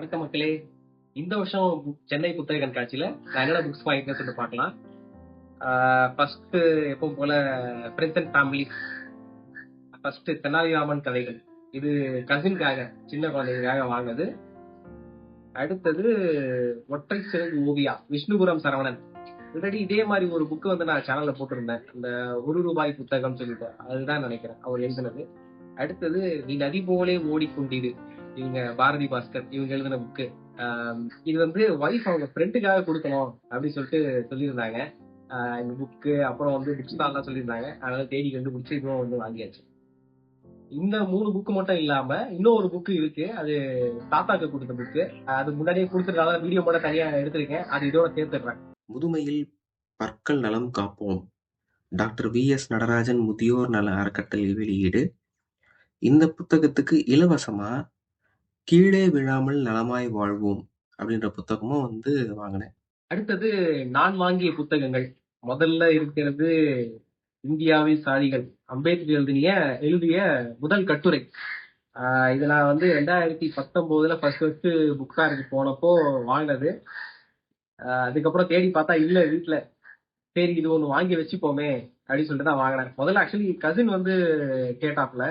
வணக்கம் மக்களே. இந்த வருஷம் சென்னை புத்தக கண்காட்சியில நான் என்னென்ன புக்ஸ் வாங்கிட்டேன்னு சொல்லிட்டு பார்க்கலாம். ஃபர்ஸ்ட் எப்பவும் போல friends and family. First Tenaliraman கதைகள். இது கசின்காக, சின்ன குழந்தைங்களுக்காக வாங்கினது. அடுத்தது ஒற்றை சிறகு ஓவியா, விஷ்ணுபுரம் சரவணன். ஆல்ரெடி இதே மாதிரி ஒரு புக் வந்து நான் சேனல்ல போட்டிருந்தேன். இந்த ₹1 புத்தகம் சொல்லிட்டு, அதுதான் நினைக்கிறேன் அவர் எழுதினது. அடுத்தது நீ நதி போலே ஓடிக்கொண்டிரு, இவங்க பாரதி பாஸ்கர் இவங்க எழுதின புக்கு. இது வந்து ஒய்ஃப் அவங்க ஃப்ரெண்டுக்காக கொடுக்கணும் அப்படின்னு சொல்லிட்டு சொல்லியிருந்தாங்க. இந்த புக்கு அப்புறம் வந்து புக் ஸ்டால்லாம் சொல்லியிருந்தாங்க. அதனால தேடி கண்டுபிடிச்சு இதுவும் வந்து வாங்கியாச்சு. இந்த 3 புக்கு மட்டும் இல்லாம இன்னும் ஒரு புக்கு இருக்கு. அது தாத்தாக்கு கொடுத்த புக்கு. அது முன்னாடியே கொடுத்துருக்காங்க, வீடியோ மட்டும் தனியா எடுத்திருக்கேன். அது இதோட சேர்த்துடுறேன். முதுமையில் பற்கள் நலம் காப்போம். டாக்டர் வி.எஸ். நடராஜன் முதியோர் நல அறக்கட்டளை வெளியீடு. இந்த புத்தகத்துக்கு இலவசமா கீழே விழாமல் நலமாய் வாழ்வோம் அப்படின்ற புத்தகமும் வந்து வாங்கினேன். அடுத்தது நான் வாங்கிய புத்தகங்கள். முதல்ல இருக்கிறது இந்தியாவில் சாதிகள், அம்பேத்கர் எழுதிய முதல் கட்டுரை. இது நான் வந்து 2019 ஃபர்ஸ்ட் புக் ஃபேருக்கு போனப்போ வாங்கினது. அதுக்கப்புறம் தேடி பார்த்தா இல்ல வீட்டுல. சரி இது ஒண்ணு வாங்கி வச்சுப்போமே அப்படின்னு சொல்லிட்டு தான் வாங்கினேன். முதல்ல ஆக்சுவலி கசின் வந்து கேட்டாப்ல.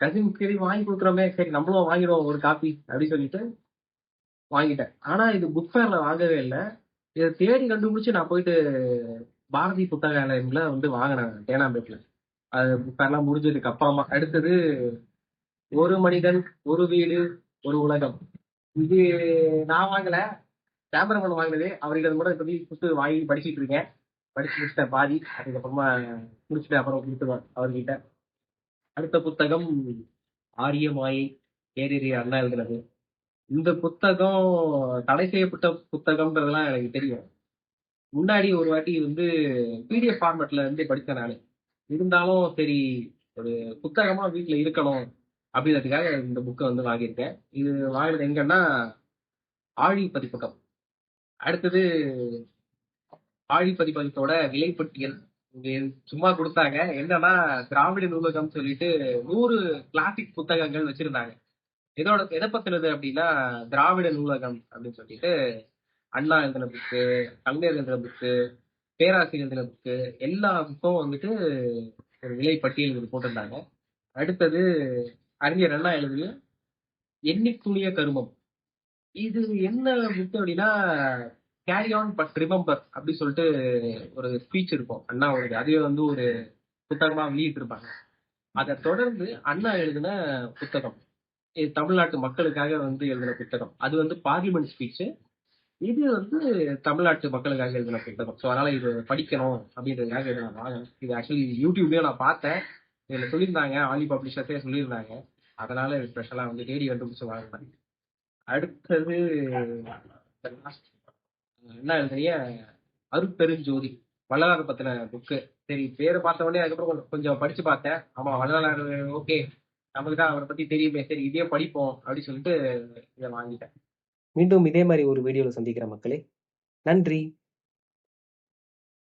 கசின் சரி வாங்கி கொடுக்குறோமே, சரி நம்மளும் வாங்கிடுவோம் ஒரு காப்பி அப்படின்னு சொல்லிட்டு வாங்கிட்டேன். ஆனா இது புக் ஃபேர்ல வாங்கவே இல்லை. இதை தேடி கண்டுபிடிச்சு நான் போயிட்டு பாரதி புத்தகாலயம்ல வந்து வாங்கினேன் தேனாம்பேட்ல. அது புக் ஃபேர்லாம் முடிஞ்சதுக்கு அப்புறமா. அடுத்தது ஒரு மனிதன் ஒரு வீடு ஒரு உலகம். இது நான் வாங்கல, கேமராமேன் வாங்கினது. அவர்கிட்ட கூட இப்ப புக்கு வாங்கி படிச்சுட்டு இருக்கேன். படிச்சு முடிச்சிட்டேன் பாதி. அதுக்கப்புறமா முடிச்சுட்டு அப்புறம் கொடுத்துருவேன் அவர்கிட்ட. அடுத்த புத்தகம் ஆரிய மாயை, ஏரிரிய அண்ணா எழுதுனது. இந்த புத்தகம் தடை செய்யப்பட்ட புத்தகம்ன்றதெல்லாம் எனக்கு தெரியும். முன்னாடி ஒரு வாட்டி வந்து பிடிஎஃப் ஃபார்மேட்ல இருந்து படித்தேன் நானு. இருந்தாலும் சரி ஒரு புத்தகமா வீட்டுல இருக்கணும் அப்படின்றதுக்காக இந்த புக்கை வந்து வாங்கியிருக்கேன். இது வாங்கினது எங்கன்னா ஆழி பதிப்பகம். அடுத்தது ஆழி பதிப்பகத்தோட விலைப்பட்டியல் இங்க சும்மா கொடுத்தாங்க. என்னன்னா திராவிட நூலகம் சொல்லிட்டு 100 கிளாசிக் புத்தகங்கள் வச்சிருந்தாங்க. எதை பத்தினது அப்படின்னா திராவிட நூலகம் அப்படின்னு சொல்லிட்டு அண்ணா எழுதின புக்கு, கலைஞர் எழுதின புக்கு, பேராசிரியர் எழுதின புக்கு, எல்லா புக்கும் வந்துட்டு ஒரு விலை பட்டியல் போட்டிருந்தாங்க. அடுத்தது அறிஞர் அண்ணா எழுதிய எண்ணித்துணிய கருமம். இது என்ன புக் அப்படின்னா கேரி ஆன் பட் ரிமெம்பர் அப்படி சொல்லிட்டு ஒரு ஸ்பீச் இருக்கும் அண்ணாவோட. அதுவே வந்து ஒரு புத்தகமா வெளியிட்டு இருப்பாங்க. அதை தொடர்ந்து அண்ணா எழுதின புத்தகம், இது தமிழ்நாட்டு மக்களுக்காக வந்து எழுதின புத்தகம். அது வந்து பார்லிமெண்ட் ஸ்பீச். இது வந்து தமிழ்நாட்டு மக்களுக்காக எழுதின புத்தகம். ஸோ அதனால இது படிக்கணும் அப்படின்றதுக்காக இதை நான் வாங்கினேன். இது ஆக்சுவலி யூடியூப்லயே நான் பார்த்தேன். இதுல சொல்லியிருந்தாங்க, ஆலி பப்ளிஷர்ஸே சொல்லியிருந்தாங்க. அதனால இது ஸ்பெஷலா வந்து தேடி கண்டுபிடிச்சு வாங்கினேன். அடுத்தது என்ன எழுதிய அருட்பெருஞ்சோதி, வள்ளலார் பத்தின புக்கு. சரி பேரை பார்த்த உடனே அதுக்கப்புறம் கொஞ்சம் படிச்சு பார்த்தேன். ஆமா வள்ளலார் ஓகே, நமக்கு தான் அவரை பத்தி தெரியுமே, சரி இதே படிப்போம் அப்படின்னு சொல்லிட்டு இதை வாங்கிட்டேன். மீண்டும் இதே மாதிரி ஒரு வீடியோவில் சந்திக்கிற மக்களே, நன்றி.